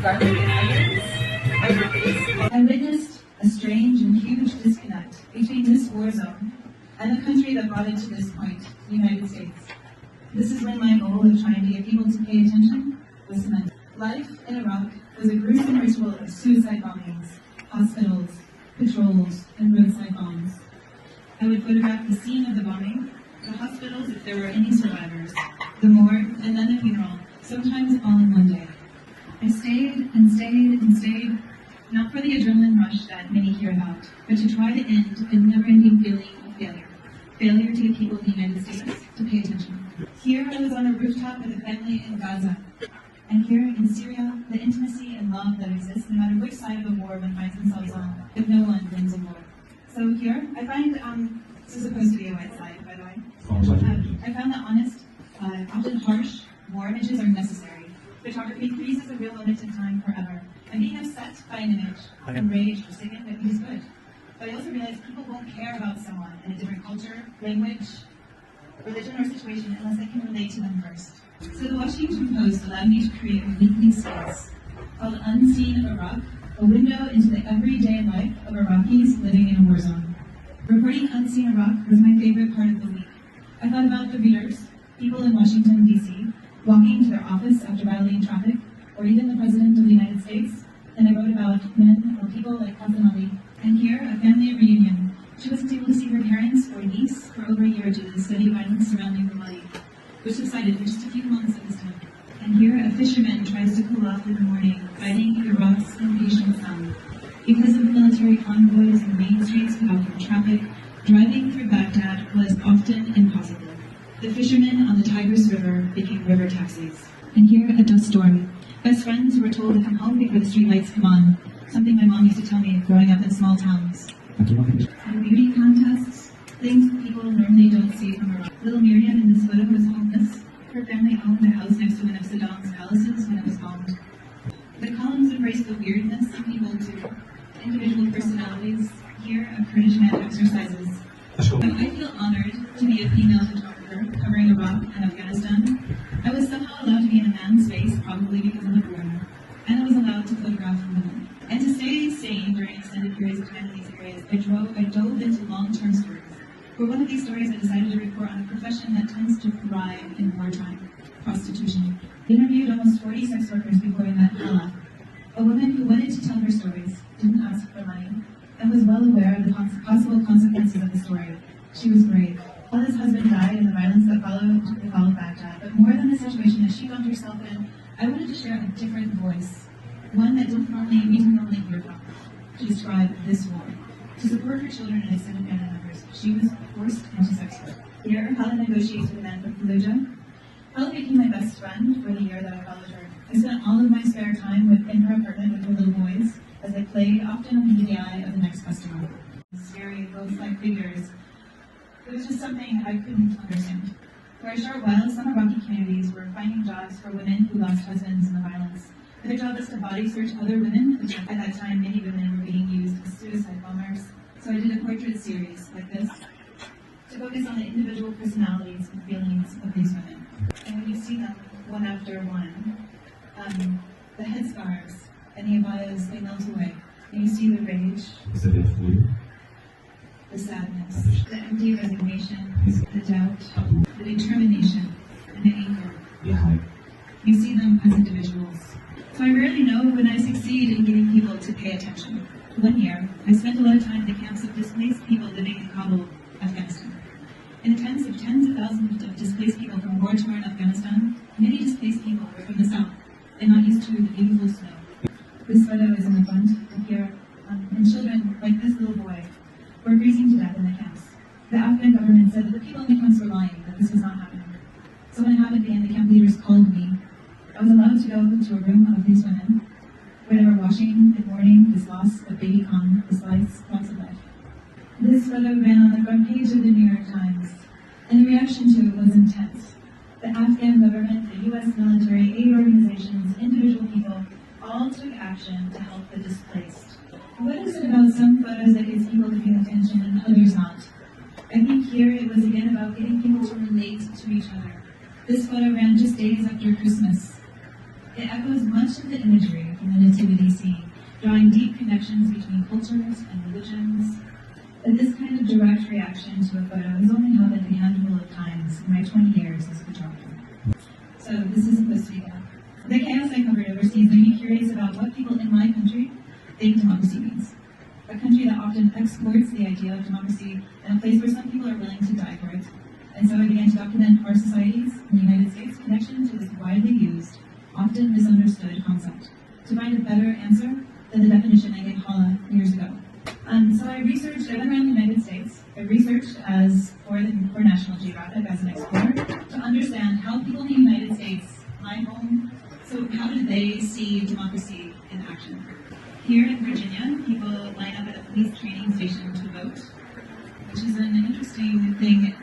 I witnessed a strange and huge disconnect between this war zone and the country that brought it to this point, the United States. This is when my goal of trying to get people to pay attention was cemented. Life in Iraq was a gruesome ritual of suicide bombings, hospitals, patrols, and roadside bombs. I would photograph the scene of the bombing, the hospitals if there were any survivors, the morgue, and then the funeral, sometimes all in one day. I stayed and stayed and stayed, not for the adrenaline rush that many hear about, but to try to end a never-ending feeling of failure. Failure to get people in the United States to pay attention. Here I was on a rooftop with a family in Gaza. And here in Syria, the intimacy and love that exists no matter which side of a war one finds themselves on, if no one wins a war. So here, I find, this is supposed to be a white slide, by the way. I found that honest, often harsh, war images are necessary. Photography freezes a real moment in time forever. And being upset by an image, enraged or sickened, I think is good. But I also realize people won't care about someone in a different culture, language, religion, or situation unless they can relate to them first. So the Washington Post allowed me to create a weekly series called Unseen Iraq, a window into the everyday life of Iraqis living in a war zone. Reporting Unseen Iraq was my favorite part of the week. I thought about the readers, people in Washington, D.C., walking to their office after battling traffic, or even the President of the United States, and I wrote about men or people like Hassan Ali. And here, a family reunion. She wasn't able to see her parents or niece for over a year due to the steady violence surrounding the Mali, which subsided in just a few months at this time. And here, a fisherman tries to cool off in the morning, fighting Iraq's impatient sun. Because of the military convoys and main streets blocking traffic, driving through Baghdad was often impossible. The fishermen on the Tigris River became river taxis. And here, a dust storm. Best friends who were told to come home before the streetlights come on, something my mom used to tell me growing up in small towns. And beauty contests, things people normally don't see from Iraq. Little Miriam in this photo was homeless. Her family owned a house next to one of Saddam's palaces when it was bombed. The columns embrace the weirdness of people too. Individual personalities. Here, a Kurdish man exercises. I feel honored to be a female photographer covering Iraq and Afghanistan. I was somehow allowed to be in a man's space, probably because of the war, and I was allowed to photograph women. And to stay sane during extended periods of time in these areas, I dove into long-term stories. For one of these stories, I decided to report on a profession that tends to thrive in wartime, prostitution. I interviewed almost 40 sex workers before I met Hala, a woman who wanted to tell her stories, didn't ask for money, and was well aware of the possible consequences of the story. She was brave. Hala's husband died in the violence that followed the fall of Baghdad, but more than the situation that she found herself in, I wanted to share a different voice, one that we didn't normally hear from, to describe this war. To support her children and extended family members, she was forced into sex work. Here, Hala negotiates with a man from Fallujah. Hala became my best friend for the year that I followed her. I spent all of my spare time in her apartment with her little boys, as they played, often under the eye of the next customer. Scary, ghost-like figures. It was just something I couldn't understand. For a short while, some Iraqi communities were finding jobs for women who lost husbands in the violence. Their job was to body search other women, which at that time many women were being used as suicide bombers. So I did a portrait series like this to focus on the individual personalities and feelings of these women. And when you see them one after one, the headscarves and the abayas, they melt away. And you see the rage, the sadness, the empty resignation, the doubt, the determination, and the anger. You see them as individuals. So I rarely know when I succeed in getting people to pay attention. One year, I spent a lot of time in the camps of displaced people living in Kabul, Afghanistan. In the tents of tens of thousands of displaced people from war-torn Afghanistan, many displaced people were from the south and not used to the beautiful snow. This photo is in the front, and here, and children, like this little boy, were freezing to death in the camps. The Afghan government said that the people in the camps were lying, that this was not happening. So when it happened again, the camp leaders called me. I was allowed to go into a room of these women, where they were washing and mourning this loss of baby Khan, this loss of life. This photo ran on the front page of the New York Times, and the reaction to it was intense. The Afghan government, the U.S. military, aid organizations, individual people, all took action to help the displaced. What is it about some photos that gets people to pay attention and others not? I think here it was again about getting people to relate to each other. This photo ran just days after Christmas. It echoes much of the imagery from the nativity scene, drawing deep connections between cultures and religions. But this kind of direct reaction to a photo has only happened a handful of times in my 20 years as a photographer. So this is Costa Rica. The chaos I covered overseas made me curious about what people in my country think democracy means. A country that often exports the idea of democracy in a place where some people are willing to die for it. And so I began to document our society's, in the United States, connection to this widely used, often misunderstood concept, to find a better answer than the definition I gave Hala years ago. So I went around the United States. I researched for National Geographic as an explorer to understand how people in the United States, my home, so how do they see democracy in action? Here in Virginia, people line up at a police training station to vote, which is an interesting thing,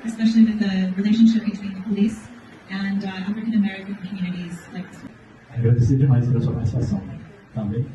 especially with the relationship between the police and African American communities like this one. Agradecer demais pela sua participação também.